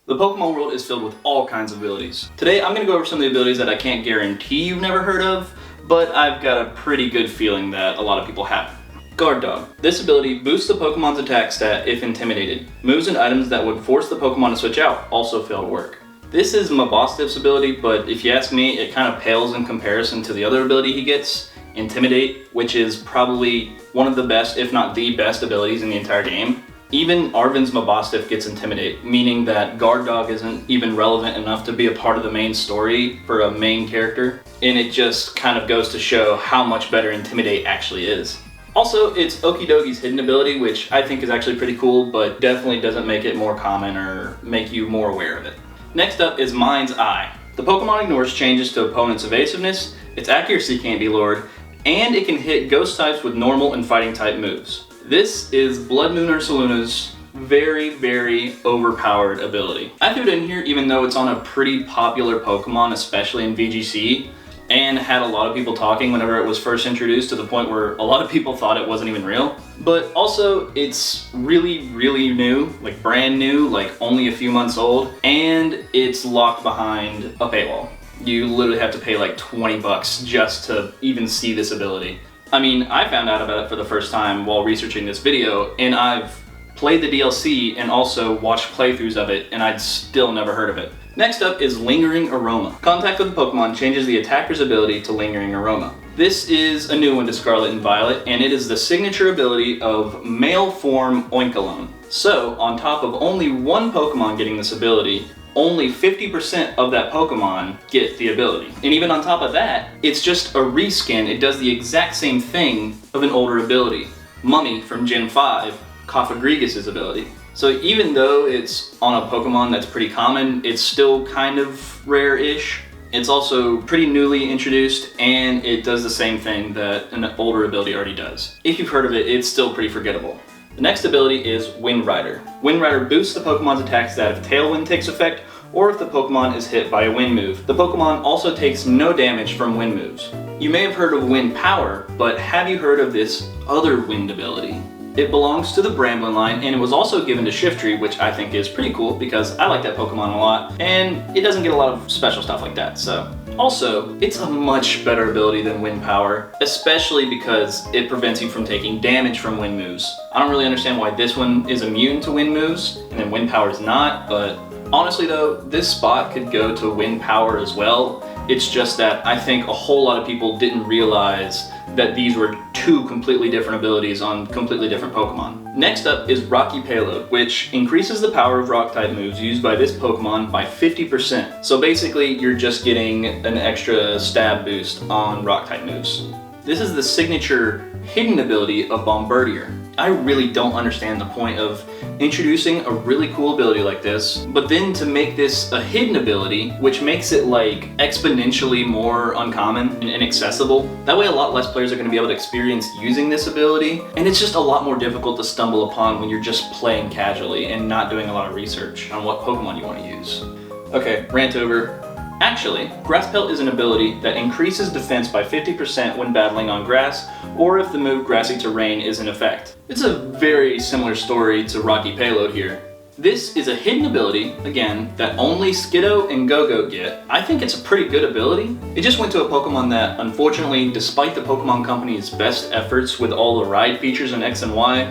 The Pokemon world is filled with all kinds of abilities. Today I'm going to go over some of the abilities that I can't guarantee you've never heard of, but I've got a pretty good feeling that a lot of people have. Guard Dog. This ability boosts the Pokemon's attack stat if intimidated. Moves and items that would force the Pokemon to switch out also fail to work. This is Mabostiff's ability, but if you ask me, it kind of pales in comparison to the other ability he gets, Intimidate, which is probably one of the best, if not the best abilities in the entire game. Even Arven's Mabostiff gets Intimidate, meaning that Guard Dog isn't even relevant enough to be a part of the main story for a main character, and it just kind of goes to show how much better Intimidate actually is. Also, it's Okidogi's hidden ability, which I think is actually pretty cool, but definitely doesn't make it more common or make you more aware of it. Next up is Mind's Eye. The Pokemon ignores changes to opponent's evasiveness, its accuracy can't be lowered, and it can hit ghost types with normal and fighting type moves. This is Blood Moon Ursaluna's very overpowered ability. I threw it in here even though it's on a pretty popular Pokemon, especially in VGC, and had a lot of people talking whenever it was first introduced to the point where a lot of people thought it wasn't even real. But also, it's really new, like brand new, like only a few months old, and it's locked behind a paywall. You literally have to pay like 20 bucks just to even see this ability. I mean, I found out about it for the first time while researching this video, and I've played the DLC and also watched playthroughs of it, and I'd still never heard of it. Next up is Lingering Aroma. Contact with the Pokemon changes the attacker's ability to Lingering Aroma. This is a new one to Scarlet and Violet, and it is the signature ability of male form Oinkologne. So, on top of only one Pokemon getting this ability, only 50% of that Pokemon get the ability. And even on top of that, it's just a reskin. It does the exact same thing of an older ability. Mummy from Gen 5, Cofagrigus' ability. So even though it's on a Pokemon that's pretty common, it's still kind of rare-ish. It's also pretty newly introduced, and it does the same thing that an older ability already does. If you've heard of it, it's still pretty forgettable. The next ability is Wind Rider. Wind Rider boosts the Pokemon's attack stat if Tailwind takes effect, or if the Pokemon is hit by a wind move. The Pokemon also takes no damage from wind moves. You may have heard of Wind Power, but have you heard of this other wind ability? It belongs to the Bramblin line, and it was also given to Shiftry, which I think is pretty cool because I like that Pokemon a lot, and it doesn't get a lot of special stuff like that, so. Also, it's a much better ability than Wind Power, especially because it prevents you from taking damage from wind moves. I don't really understand why this one is immune to wind moves, and then Wind Power is not, but honestly though, this spot could go to Wind Power as well. It's just that I think a whole lot of people didn't realize that these were two completely different abilities on completely different Pokemon. Next up is Rocky Payload, which increases the power of Rock-type moves used by this Pokemon by 50%. So basically, you're just getting an extra stab boost on Rock-type moves. This is the signature hidden ability of Bombardier. I really don't understand the point of introducing a really cool ability like this, but then to make this a hidden ability, which makes it like exponentially more uncommon and inaccessible. That way a lot less players are going to be able to experience using this ability, and it's just a lot more difficult to stumble upon when you're just playing casually and not doing a lot of research on what Pokemon you want to use. Okay, rant over. Actually, Grass Pelt is an ability that increases defense by 50% when battling on grass, or if the move Grassy Terrain is in effect. It's a very similar story to Rocky Payload here. This is a hidden ability, again, that only Skiddo and Go-Go get. I think it's a pretty good ability. It just went to a Pokemon that, unfortunately, despite the Pokemon Company's best efforts with all the ride features in X and Y,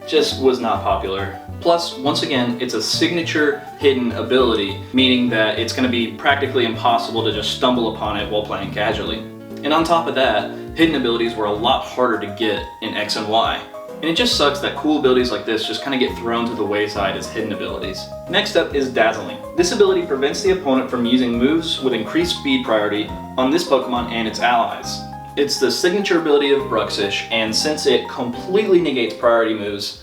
just was not popular. Plus, once again, it's a signature hidden ability, meaning that it's going to be practically impossible to just stumble upon it while playing casually. And on top of that, hidden abilities were a lot harder to get in X and Y. And it just sucks that cool abilities like this just kind of get thrown to the wayside as hidden abilities. Next up is Dazzling. This ability prevents the opponent from using moves with increased speed priority on this Pokemon and its allies. It's the signature ability of Bruxish, and since it completely negates priority moves,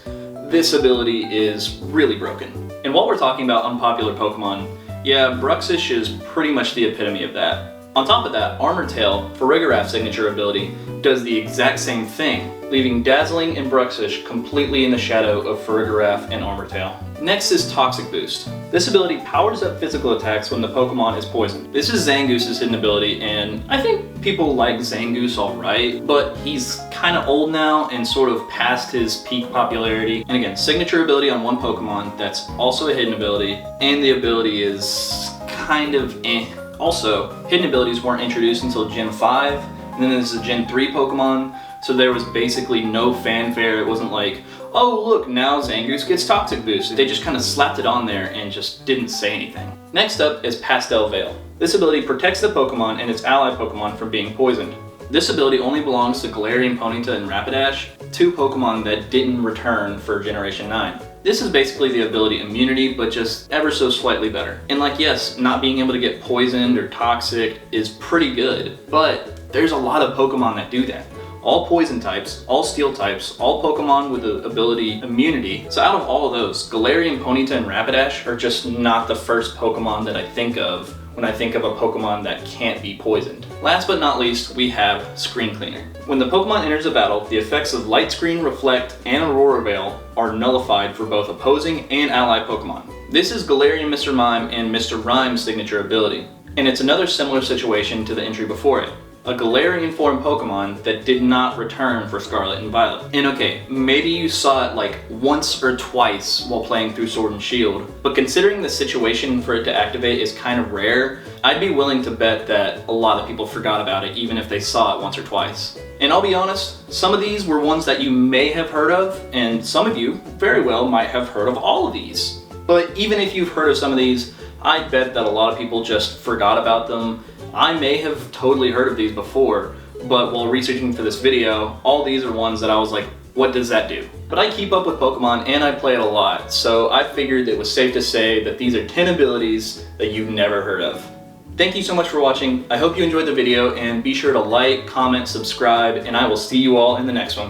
this ability is really broken. And while we're talking about unpopular Pokemon, yeah, Bruxish is pretty much the epitome of that. On top of that, Armor Tail, Fargus signature ability, does the exact same thing, leaving Dazzling and Bruxish completely in the shadow of Fargus and Armor Tail. Next is Toxic Boost. This ability powers up physical attacks when the Pokemon is poisoned. This is Zangoose's hidden ability, and I think people like Zangoose alright, but he's kinda old now and sort of past his peak popularity. And again, signature ability on one Pokemon that's also a hidden ability, and the ability is kind of eh. Also, hidden abilities weren't introduced until Gen 5, and then there's a Gen 3 Pokemon, so there was basically no fanfare. It wasn't like, oh look, now Zangoose gets Toxic Boost. They just kind of slapped it on there and just didn't say anything. Next up is Pastel Veil. This ability protects the Pokemon and its ally Pokemon from being poisoned. This ability only belongs to Galarian Ponyta and Rapidash, two Pokemon that didn't return for Generation 9. This is basically the ability immunity, but just ever so slightly better. And like, yes, not being able to get poisoned or toxic is pretty good, but there's a lot of Pokemon that do that. All poison types, all steel types, all Pokemon with the ability immunity. So out of all of those, Galarian Ponyta and Rapidash are just not the first Pokemon that I think of when I think of a Pokemon that can't be poisoned. Last but not least, we have Screen Cleaner. When the Pokemon enters a battle, the effects of Light Screen, Reflect, and Aurora Veil are nullified for both opposing and ally Pokemon. This is Galarian Mr. Mime and Mr. Rhyme's signature ability, and it's another similar situation to the entry before it. A Galarian form Pokemon that did not return for Scarlet and Violet. And okay, maybe you saw it like once or twice while playing through Sword and Shield, but considering the situation for it to activate is kind of rare, I'd be willing to bet that a lot of people forgot about it even if they saw it once or twice. And I'll be honest, some of these were ones that you may have heard of, and some of you very well might have heard of all of these. But even if you've heard of some of these, I bet that a lot of people just forgot about them. I may have totally heard of these before, but while researching for this video, all these are ones that I was like, what does that do? But I keep up with Pokemon and I play it a lot, so I figured it was safe to say that these are 10 abilities that you've never heard of. Thank you so much for watching. I hope you enjoyed the video, and be sure to like, comment, subscribe, and I will see you all in the next one.